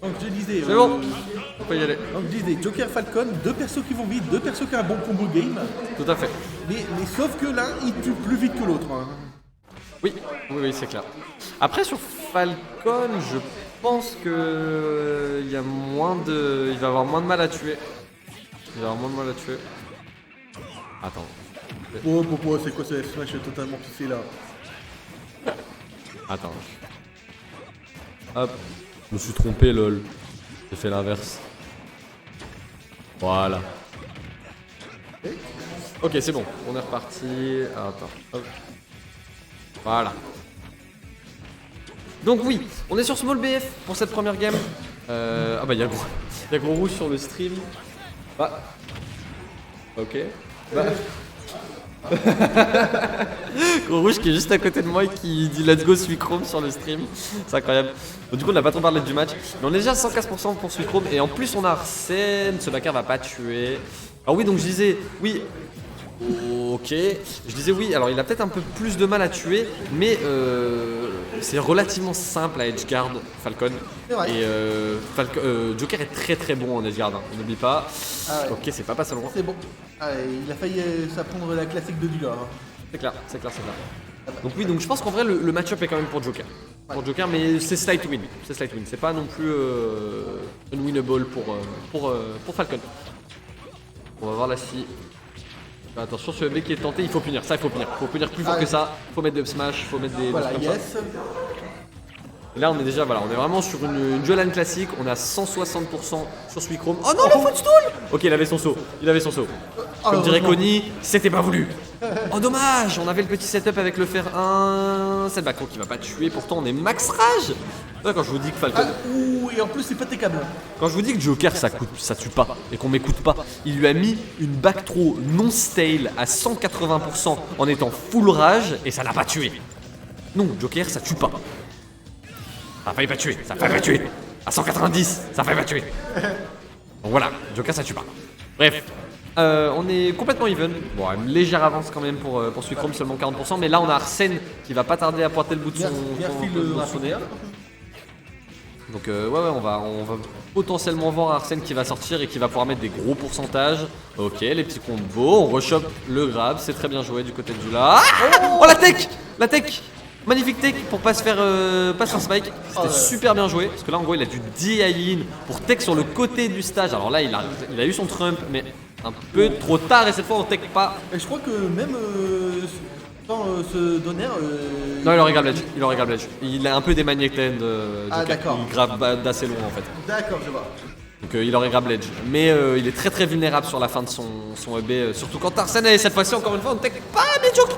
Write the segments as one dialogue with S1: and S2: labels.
S1: Donc je disais.
S2: C'est bon, on peut y aller.
S1: Donc je disais Joker Falcon, deux persos qui vont vite, deux persos qui ont un bon combo game.
S2: Tout à fait.
S1: Mais sauf que l'un il tue plus vite que l'autre. Hein.
S2: Oui, oui, c'est clair. Après sur Falcon, je pense que il y a il va avoir moins de mal à tuer. Il va avoir moins de mal à tuer. Attends.
S1: Oh, c'est quoi ce smash totalement pissé là?
S2: Attends. Hop. Je me suis trompé, lol. J'ai fait l'inverse. Voilà. Ok, c'est bon. On est reparti. Attends. Hop. Voilà. Donc oui, on est sur Small BF pour cette première game. Ah bah il y a gros rouge sur le stream. Bah. Ok. Bah. Gros rouge qui est juste à côté de moi et qui dit let's go Suicrome sur le stream. C'est incroyable. Donc, du coup on n'a pas trop parlé du match. Mais on est déjà à 115% pour Suicrome. Et en plus on a Arsène. Ce backer va pas tuer. Alors oui, donc je disais oui. Ok, je disais oui, alors il a peut-être un peu plus de mal à tuer, mais c'est relativement simple à edgeguard Falcon.
S1: Vrai.
S2: Et Joker est très très bon en edgeguard, hein, on n'oublie pas.
S1: Ah ouais.
S2: Ok, c'est pas passé loin.
S1: C'est bon. Ah, il a failli s'apprendre la classique de Dula. Hein.
S2: C'est clair, c'est clair, c'est clair. Donc oui, donc je pense qu'en vrai le match-up est quand même pour Joker. Pour Joker, mais c'est slight win. C'est slight win. C'est pas non plus unwinnable pour Falcon. On va voir là si. Attention sur le mec qui est tenté, il faut punir, ça il faut punir. Faut punir plus fort que ça, faut mettre des up smash, faut mettre des.
S1: Voilà,
S2: comme ça.
S1: yes.
S2: Et là on est déjà, voilà, on est vraiment sur une dual classique, on a 160% sur Suicrome. Oh non, le footstool. Ok, il avait son saut, Comme dirait Connie, c'était pas voulu. Oh dommage, on avait le petit setup avec le fer 1, c'est le backrow qui va pas tuer, pourtant on est max rage. Ouais, quand je vous dis que Falcon,
S1: Ouh, et en plus c'est pas tes câbles.
S2: quand je vous dis que Joker ça tue pas et qu'on m'écoute pas, il lui a mis une back throw non stale à 180% en étant full rage et ça l'a pas tué. Non, Joker ça tue pas. Ça a failli pas tuer, ça a failli pas tuer. À 190, ça a failli pas tuer. Donc voilà, Joker ça tue pas. Bref. On est complètement even. Bon, une légère avance quand même pour Suicrome, seulement 40%. Mais là, on a Arsène qui va pas tarder à pointer le bout de son nez. Donc ouais, on va potentiellement voir Arsène qui va sortir et qui va pouvoir mettre des gros pourcentages. Ok, les petits combos, on rechoppe le grab, c'est très bien joué du côté de Dula. Oh la tech. Magnifique tech pour pas se faire spike. C'était super bien joué. Parce que là en gros il a dû DI-in pour tech sur le côté du stage. Alors là il a eu son trump mais un peu trop tard et cette fois on tech pas.
S1: Et je crois que même dans ce donner.
S2: Non il aurait grab ledge. Il a un peu des magnétènes
S1: Ah, d'accord.
S2: Il grab d'assez loin en fait.
S1: D'accord, je vois.
S2: Donc il aurait grab ledge. Mais il est très très vulnérable sur la fin de son EB. Surtout quand Arsène et cette fois-ci encore une fois on tech pas mais Joker.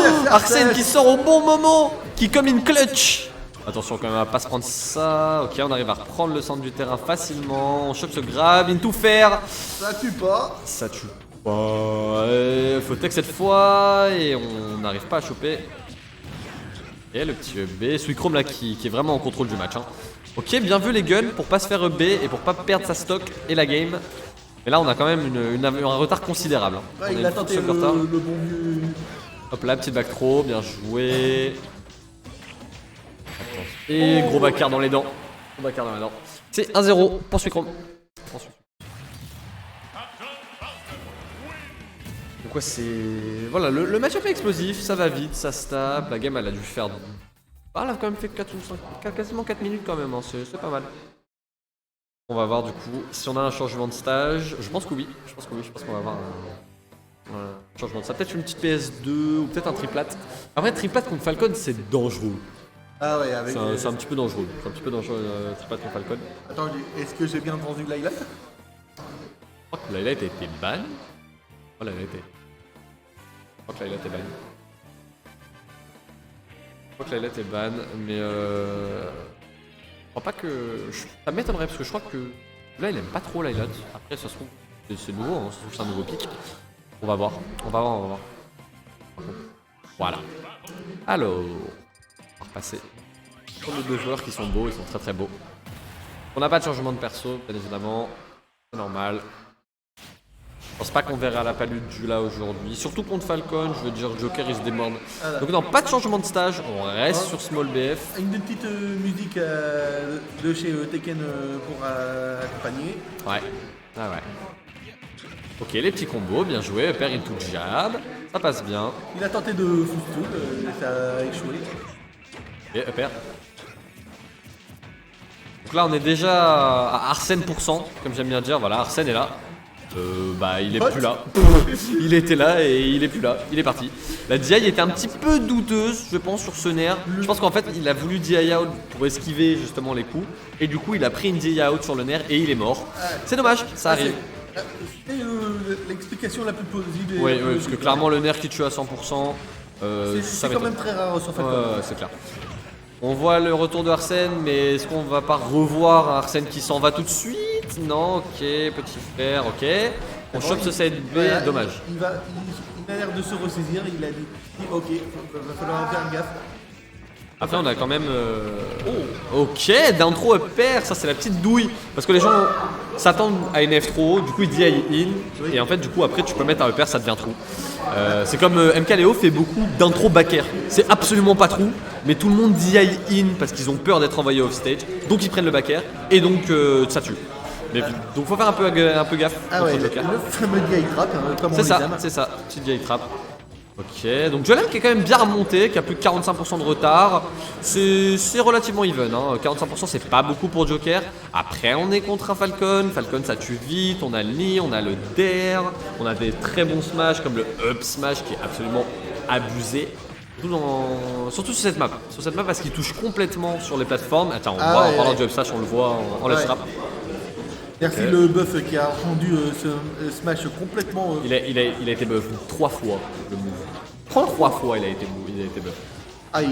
S1: merci,
S2: Arsène qui sort au bon moment, qui comme une clutch. Attention quand même à pas se prendre ça. Ok, on arrive à reprendre le centre du terrain facilement. On chope ce grab, into fair.
S1: Ça tue pas.
S2: Ça tue pas. Faut tech cette fois et on n'arrive pas à choper. Et le petit EB, Suicrome là qui est vraiment en contrôle du match. Hein. Ok, bien vu les guns pour pas se faire EB et pour pas perdre sa stock et la game. Mais là on a quand même un retard considérable. Hein.
S1: Ouais, il a tenté le bon vieux.
S2: Hop là, petite back throw, bien joué. Et gros backer dans les dents. C'est 1-0 pour Suicrome. Donc ouais, c'est... Voilà, le match-up est explosif, ça va vite, ça se tape. La game elle a dû faire... Ah, elle a quand même fait 4 ou 5, quasiment 4 minutes quand même, hein. C'est pas mal. On va voir du coup si on a un changement de stage. Je pense que oui, je pense qu'on va avoir un changement de stage. Peut-être une petite PS2 ou peut-être un triplat. Après, triplat contre Falcon, c'est dangereux.
S1: Ah ouais, avec.
S2: C'est un petit peu dangereux. Triplat contre Falcon.
S1: Attends, est-ce que j'ai bien entendu l'highlight?
S2: Je crois que l'highlight a été ban. Oh, l'highlight est... Je crois que l'highlight est ban. Mais je crois pas que... Ça m'étonnerait parce que je crois que... Là il aime pas trop l'highlight. Après ça se trouve c'est nouveau, hein. Ça se trouve c'est un nouveau pic. On va voir. Voilà. Alors... On va repasser. Sur nos deux joueurs qui sont beaux, ils sont très très beaux. On n'a pas de changement de perso, bien évidemment. C'est normal. Je pense pas qu'on verra la palude du là aujourd'hui. Surtout contre Falcon, je veux dire, Joker il se démorde. Donc non, pas de changement de stage, on reste sur Small BF.
S1: Une petite musique de chez Tekken pour accompagner.
S2: Ouais, ah ouais. Ok, les petits combos, bien joué, Upper into jab, ça passe bien.
S1: Il a tenté de footstool, ça a échoué.
S2: Et Upper. Donc là on est déjà à Arsène %, comme j'aime bien dire, voilà, Arsène est là. Bah il est plus là. Il était là et il est plus là, il est parti. La DI était un petit peu douteuse, je pense, sur ce nerf. Je pense qu'en fait il a voulu DI out pour esquiver justement les coups. Et du coup il a pris une DI out sur le nerf et il est mort. C'est dommage, ça arrive.
S1: C'était l'explication la plus plausible.
S2: Oui, parce que clairement le nerf qui tue à 100%,
S1: c'est quand même très rare sur Falcon.
S2: c'est clair. On voit le retour de Arsène, mais est-ce qu'on va pas revoir un Arsène qui s'en va tout de suite? Non, ok, petit frère, ok. On chope ce side B,
S1: Voilà,
S2: dommage.
S1: Il a l'air de se ressaisir, il a dit ok, va falloir faire gaffe.
S2: Après on a quand même... Ok, down throw upper, ça c'est la petite douille. Parce que les gens s'attendent à une F trop haut, du coup ils disent in. Et en fait du coup après tu peux mettre un upper, ça devient trou. C'est comme MKLeo fait beaucoup d'intro back air. C'est absolument pas trou, mais tout le monde dit in parce qu'ils ont peur d'être envoyés off stage. Donc ils prennent le back air et donc ça tue. Mais, donc faut faire un peu gaffe.
S1: Ah ouais, le fameux DI trap, comme on les aime.
S2: C'est ça, petite vieille trap. Ok, donc Jolan qui est quand même bien remonté, qui a plus de 45% de retard. C'est relativement even, hein. 45% c'est pas beaucoup pour Joker. Après on est contre un Falcon, Falcon ça tue vite, on a le knee, on a le dair, on a des très bons smash comme le up smash qui est absolument abusé. Surtout sur cette map. Sur cette map parce qu'il touche complètement sur les plateformes. Attends, on voit en parlant du up smash, on le voit en left trap.
S1: Merci le buff qui a rendu ce smash complètement.
S2: Il a été buff 3 fois le move. 3 fois il a été buff.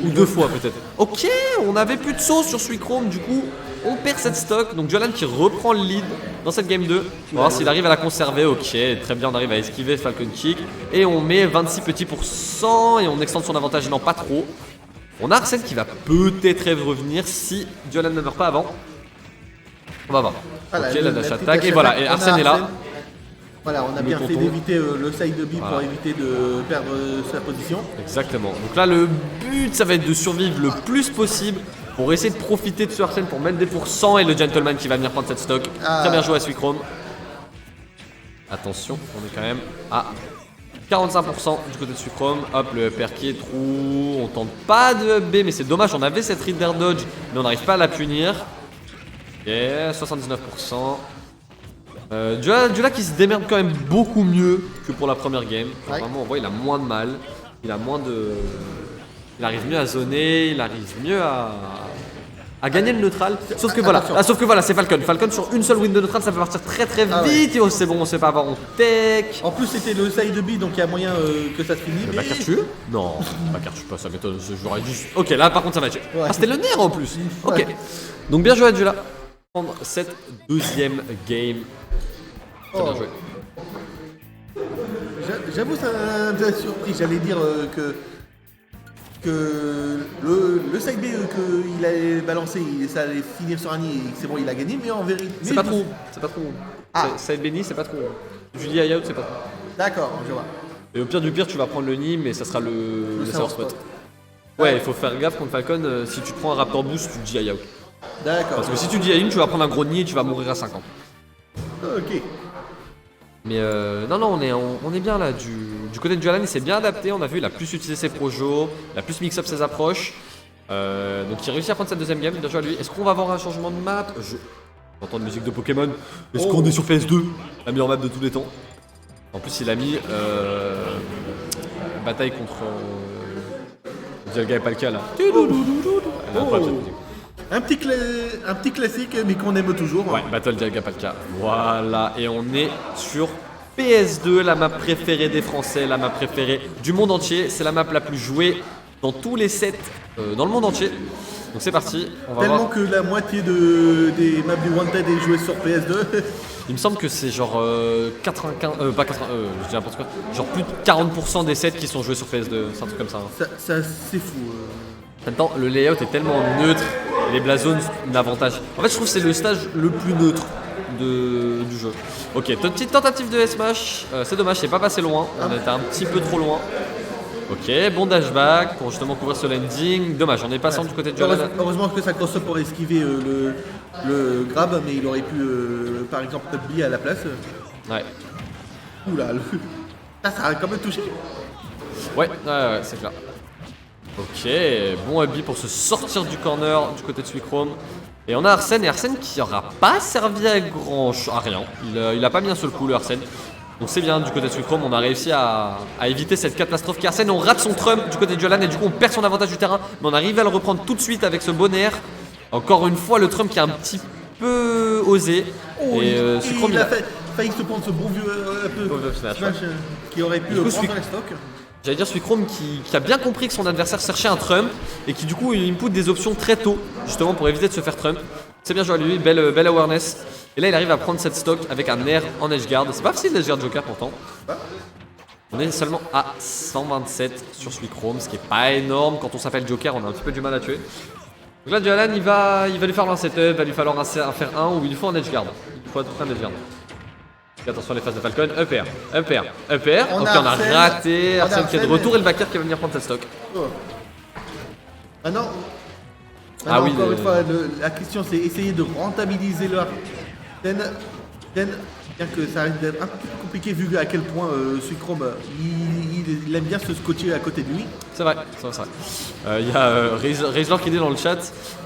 S2: Ou 2 fois peut-être. Ok, on avait plus de sauce sur Suicrome, du coup on perd cette stock. Donc Jolan qui reprend le lead dans cette game 2. On va voir s'il arrive à la conserver. Ok, très bien, on arrive à esquiver Falcon Kick. Et on met 26 petits % et on extend son avantage, non pas trop. On a Arsène qui va peut-être revenir si Jolan ne meurt pas avant. On va voir.
S1: Voilà,
S2: ok, la dash attack. Et voilà, et Arsène est là.
S1: Voilà, on a bien fait d'éviter le side B pour éviter de perdre sa position.
S2: Exactement. Donc là, le but, ça va être de survivre le plus possible pour essayer de profiter de ce Arsène pour mettre des pourcents et le gentleman qui va venir prendre cette stock. Très bien joué à Suicrome. Attention, on est quand même à 45% du côté de Suicrome. Hop, le perky est trou. On tente pas de B, mais c'est dommage. On avait cette reader dodge, mais on n'arrive pas à la punir. Ok, 79%. Dula qui se démerde quand même beaucoup mieux que pour la première game. Enfin, vraiment, on voit il a moins de mal. Il a moins de. Il arrive mieux à zoner, il arrive mieux à gagner le neutral. Sauf que voilà, c'est Falcon. Falcon sur une seule win de neutral, ça peut partir très très vite. Et oh, c'est bon, on sait pas avoir, on tech.
S1: En plus, c'était le side B, donc il y a moyen que ça se finisse.
S2: Backer tue? Non, backer tue pas, ça m'étonne. J'aurais dû. Ok, là par contre, ça va tuer. Ah, c'était le nerf en plus. Ok. Donc bien joué à Dula. Prendre cette deuxième game. Très bien joué.
S1: J'avoue, ça m'a surpris. J'allais dire que le side B qu'il allait balancer, ça allait finir sur un nid et c'est bon, il a gagné, mais en vérité.
S2: C'est pas trop. C'est pas trop. Side Benny, c'est pas trop. Julie out, c'est pas trop.
S1: D'accord, je vois.
S2: Et au pire du pire, tu vas prendre le nid, mais ça sera le sour spot. Ouais, il faut faire gaffe contre Falcon. Si tu te prends un Raptor Boost, tu dis out.
S1: D'accord.
S2: Parce que si tu dis in, tu vas prendre un gros nid et tu vas mourir à 50.
S1: Ok.
S2: Mais non, on est bien là. Du côté de Jolan, il s'est bien adapté. On a vu, il a plus utilisé ses projos, il a plus mix-up ses approches. Donc il réussit à prendre cette deuxième game. Bien joué à lui. Est-ce qu'on va avoir un changement de map? J'entends de musique de Pokémon. Est-ce qu'on est sur PS2? La meilleure map de tous les temps. En plus, il a mis bataille contre Dialga et Palkia là.
S1: Un petit classique, mais qu'on aime toujours.
S2: Ouais, Battle Dialga Palkia. Voilà, et on est sur PS2, la map préférée des Français, la map préférée du monde entier. C'est la map la plus jouée dans tous les sets dans le monde entier. Donc c'est parti. On va
S1: Tellement
S2: voir.
S1: que la moitié des maps du Wanted est jouée sur PS2.
S2: Il me semble que c'est genre 95, pas 80, je dis n'importe quoi, genre plus de 40% des sets qui sont joués sur PS2, c'est un truc comme ça. Hein.
S1: Ça c'est fou.
S2: En même temps, le layout est tellement neutre et les Blazones un avantage. En fait, je trouve que c'est le stage le plus neutre du jeu. Ok, petite tentative de smash. C'est dommage, c'est pas passé loin. On était un petit peu trop loin. Ok, bon dashback pour justement couvrir ce landing. Dommage, on est passant du côté de Jolan.
S1: Heureusement que ça cross-up pour esquiver le grab, mais il aurait pu, par exemple, up-B à la place.
S2: Ouais.
S1: Oula, ça a quand même touché.
S2: Ouais, c'est clair. Ok, bon up-B pour se sortir du corner du côté de Suicrome. Et on a Arsène, et Arsène qui n'aura pas servi à à rien. Il a pas mis un seul coup, le Arsène. Donc c'est bien, du côté de Suicrome, on a réussi à éviter cette catastrophe qui Arsène. On rate son trump du côté de Jolan et du coup on perd son avantage du terrain. Mais on arrive à le reprendre tout de suite avec ce bon air. Encore une fois, le trump qui est un petit peu osé.
S1: Et
S2: Suicrome,
S1: il a failli se prendre ce bon vieux smash qui aurait pu prendre la stock.
S2: J'allais dire Suicrome qui a bien compris que son adversaire cherchait un trump et qui du coup il input des options très tôt, justement pour éviter de se faire trump. C'est bien joué à lui, belle awareness. Et là il arrive à prendre cette stock avec un air en edgeguard. C'est pas facile d'edgeguard Joker pourtant. On est seulement à 127 sur Suicrome, ce qui est pas énorme. Quand on s'appelle Joker, on a un petit peu du mal à tuer. Donc là Jolan il va lui falloir un setup, il va lui falloir un faire un ou il faut un edgeguard. Il faut à tout près un edgeguard. Attention les phases de Falcon, up air. Ok, on a raté. Arsène qui est de retour et le backer qui va venir prendre cette stock.
S1: Ah non.
S2: Ah oui,
S1: encore une fois, la question c'est essayer de rentabiliser le Arsène. Bien que ça risque d'être un peu plus compliqué vu à quel point Suicrome il aime bien se scotcher à côté de lui.
S2: C'est vrai. Il y a Razor qui dit dans le chat,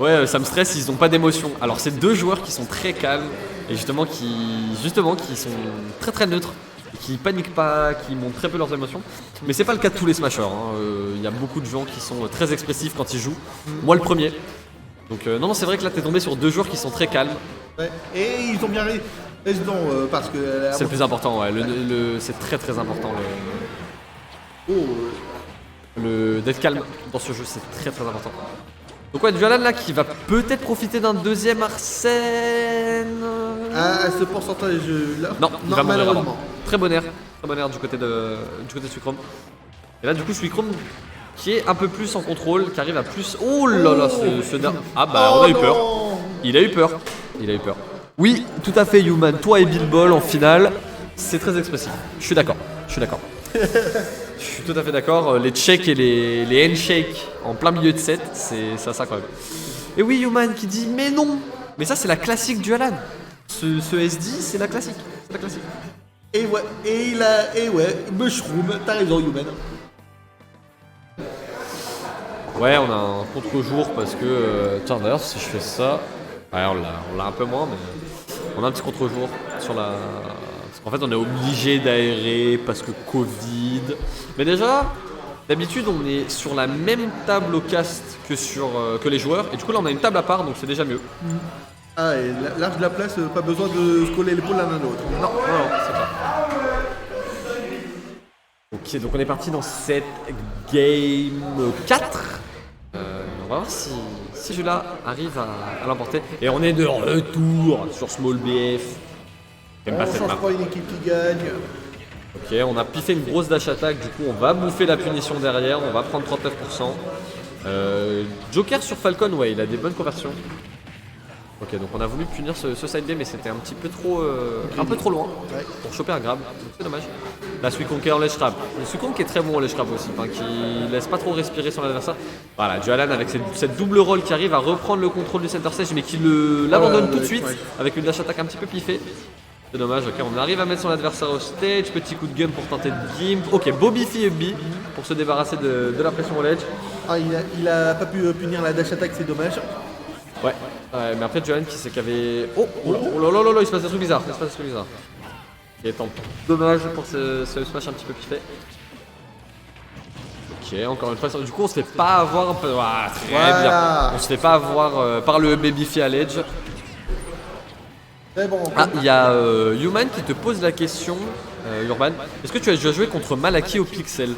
S2: ouais ça me stresse, ils n'ont pas d'émotion. Alors c'est deux joueurs qui sont très calmes et justement qui sont très très neutres, qui paniquent pas, qui montrent très peu leurs émotions. Mais c'est pas le cas de tous les smashers. Il y a beaucoup de gens qui sont très expressifs quand ils jouent. Moi le premier. Donc non c'est vrai que là t'es tombé sur deux joueurs qui sont très calmes.
S1: Ouais. Et ils ont bien raison parce que
S2: c'est le plus important, ouais. C'est très très important d'être calme dans ce jeu, c'est très très important. Donc ouais, Jolan là qui va peut-être profiter d'un deuxième Arsène.
S1: À ce pourcentage là.
S2: Non, il va mourir
S1: malheureusement.
S2: Très bon air du côté de Suicrome. Et là du coup Suicrome qui est un peu plus en contrôle, qui arrive à plus. Oh là là, ah bah on a eu peur. Il a eu peur. Oui, tout à fait, Human. Toi et Bill Ball en finale, c'est très expressif. Je suis d'accord. Je suis tout à fait d'accord. Les checks et les handshakes en plein milieu de set, c'est ça quand même. Et oui, Human qui dit mais non. Mais ça, c'est la classique du Alan. Ce SD, c'est la classique.
S1: Et ouais, Mushroom, t'as raison, Human.
S2: Ouais, on a un contre-jour parce que. Tiens, d'ailleurs, si je fais ça. Ouais, on l'a un peu moins, mais on a un petit contre-jour sur la. Parce qu'en fait, on est obligé d'aérer parce que Covid. Mais déjà, d'habitude, on est sur la même table au cast que les joueurs. Et du coup, là, on a une table à part, donc c'est déjà mieux.
S1: Ah, et large de la place, pas besoin de se coller l'épaule l'un à l'autre.
S2: Non, c'est pas. Ok, donc on est parti dans cette game 4. On va voir si Jula arrive à l'emporter. Et on est de retour sur Small BF.
S1: On change pas une équipe qui gagne.
S2: Ok, on a piffé une grosse dash attack, du coup on va bouffer la punition derrière, on va prendre 39%. Joker sur Falcon, ouais, il a des bonnes conversions. Ok, donc on a voulu punir ce side B, mais c'était un petit peu trop loin pour choper un grab, donc c'est dommage. Là, Suicrome qui est en ledge grab. Suicrome qui est très bon en ledge grab aussi, qui laisse pas trop respirer son adversaire. Voilà, Jolan avec cette double roll qui arrive à reprendre le contrôle du center stage, mais qui l'abandonne tout de suite avec une dash attack un petit peu piffée. C'est dommage, ok, on arrive à mettre son adversaire au stage, petit coup de gun pour tenter de gimp. Ok, Bobby B pour se débarrasser de la pression au ledge.
S1: Ah, il a pas pu punir la dash attack, c'est dommage.
S2: Ouais, mais après Jolan qui sait qu'il y avait. Oh là, il se passe des trucs bizarres. Ok, tant pis. Dommage pour ce smash un petit peu piffé. Ok, encore une fois, du coup on se fait pas avoir un peu. Ah, très bien. On se fait pas avoir par le baby à l'edge.
S1: Bon,
S2: ah, il y a Human qui te pose la question, Urban. Est-ce que tu as déjà joué contre Malaki au Pixel?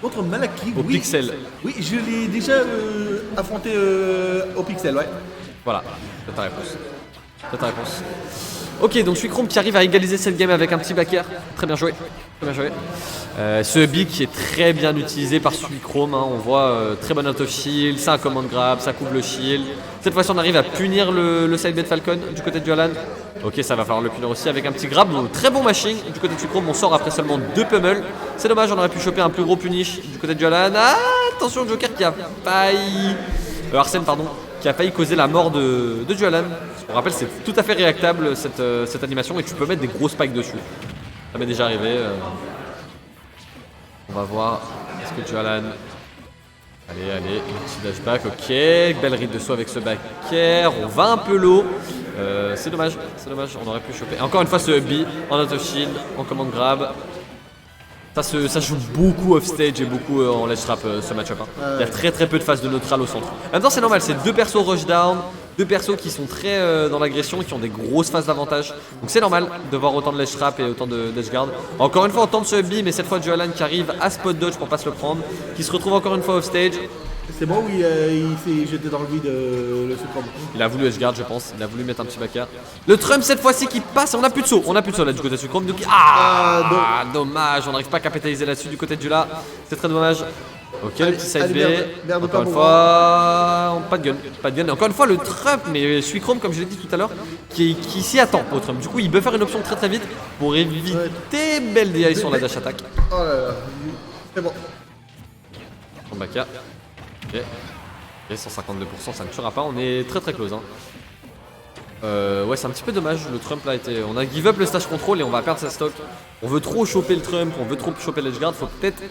S1: Contre Malaki,
S2: au Pixel.
S1: Oui, je l'ai déjà affronté au Pixel, ouais.
S2: Voilà, c'est ta réponse. C'est ta réponse. Ok, donc Suicrome qui arrive à égaliser cette game avec un petit backer. Très bien joué. Très bien joué. Ce big qui est très bien utilisé par Suicrome. Hein, on voit très bon auto shield, c'est un command grab, ça coupe le shield. Cette fois-ci, on arrive à punir le side bet Falcon du côté de Jolan. Ok, ça va falloir le punir aussi avec un petit grab. Donc, très bon mashing du côté de Suicrome. On sort après seulement 2 pummels. C'est dommage, on aurait pu choper un plus gros punish du côté de Jolan. Ah, attention, Joker qui a failli. Arsène, pardon. Qui a failli causer la mort de Jolan. On rappelle, c'est tout à fait réactable cette animation et tu peux mettre des gros spikes dessus. Ça m'est déjà arrivé. On va voir. Est-ce que Jolan. Allez, petit dashback, ok. Belle read de saut avec ce backer. On va un peu low. C'est dommage, on aurait pu choper. Encore une fois, ce B en auto shield, en command grab. Ça joue beaucoup off stage et beaucoup en ledge trap ce match-up. Hein. Il y a très peu de phases de neutral au centre. En même temps, c'est normal, c'est 2 persos rush down, 2 persos qui sont très dans l'agression et qui ont des grosses phases d'avantage. Donc c'est normal de voir autant de ledge trap et autant de ledge guard. Encore une fois, on tente ce B, mais cette fois, Jolan qui arrive à spot dodge pour pas se le prendre, qui se retrouve encore une fois off stage.
S1: C'est bon où il s'est jeté dans le vide, le Suicrome.
S2: Il a voulu edgeguard, je pense. Il a voulu mettre un petit backer. Le Trump cette fois-ci qui passe. On a plus de saut. Là du côté de Suicrome. Donc... dommage. On n'arrive pas à capitaliser là-dessus du côté de Jula. C'est très dommage. Ok, le petit side B. Encore une fois. Pas de gun. Encore une fois, le Trump. Mais Suicrome, comme je l'ai dit tout à l'heure, qui s'y attend au Trump. Du coup, il peut faire une option très vite pour éviter belle DI sur la dash attack.
S1: Oh là là. C'est bon.
S2: Son backer. Ok, 152%, ça ne tuera pas, on est très close. Hein. Ouais, c'est un petit peu dommage, le Trump là était. On a give up le stage control et on va perdre sa stock. On veut trop choper le Trump, on veut trop choper l'edge guard, faut peut-être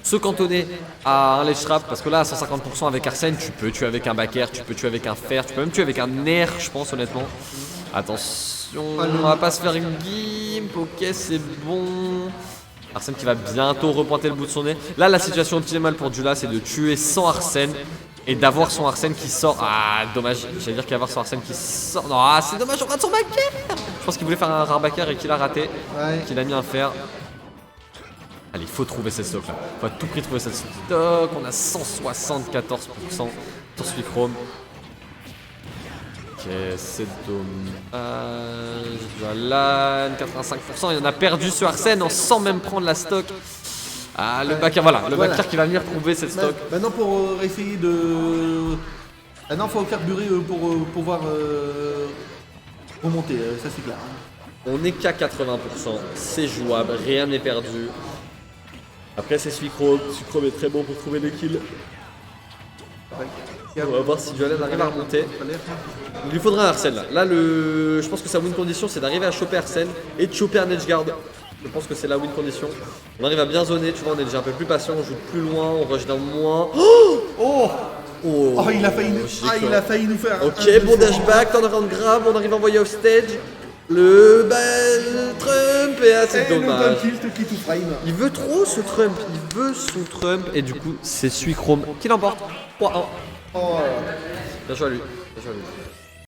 S2: se cantonner à un ledge trap parce que là à 150% avec Arsène, tu peux tuer avec un backer, tu peux tuer avec un fer, tu peux même tuer avec un air, je pense honnêtement. Attention, on va pas se faire gimp, ok, c'est bon. Arsène qui va bientôt repointer le bout de son nez. Là, la situation optimale pour Jula, c'est de tuer sans Arsène et d'avoir son Arsène qui sort. Ah, dommage. J'allais dire qu'il va avoir son Arsène qui sort. Non, c'est dommage, on rate son backer. Je pense qu'il voulait faire un rare backer et qu'il a raté.
S1: Ouais.
S2: Qu'il a mis un fer. Allez, il faut trouver cette stock là. Il faut à tout prix trouver cette stock. On a 174% sur Suicrome. Ok, c'est dommage. Jolan, 85%. Il en a perdu sur Arsène sans même prendre la stock. Ah, le backer, voilà. Le backer qui va venir trouver cette stock.
S1: Maintenant, pour essayer de. Maintenant, il faut carburer pour pouvoir remonter, ça c'est clair.
S2: On est qu'à 80%. C'est jouable, rien n'est perdu. Après, c'est Suicrome. Suicrome est très bon pour trouver des kills. On va voir si Jolan arrive à remonter. Il lui faudra un Arsène là. Là, je pense que sa win condition, c'est d'arriver à choper Arsène et de choper un edge guard. Je pense que c'est la win condition. On arrive à bien zoner, tu vois, on est déjà un peu plus patient, on joue plus loin, on rush d'un moins.
S1: Oh, il a failli nous faire.
S2: Ok, bon dashback, turnaround grab, on arrive à envoyer off stage. Le Trump et c'est dommage. Il veut trop ce Trump, il veut son Trump et du coup c'est Suicrome qui l'emporte 3-1.
S1: Oh.
S2: Bien joué à lui.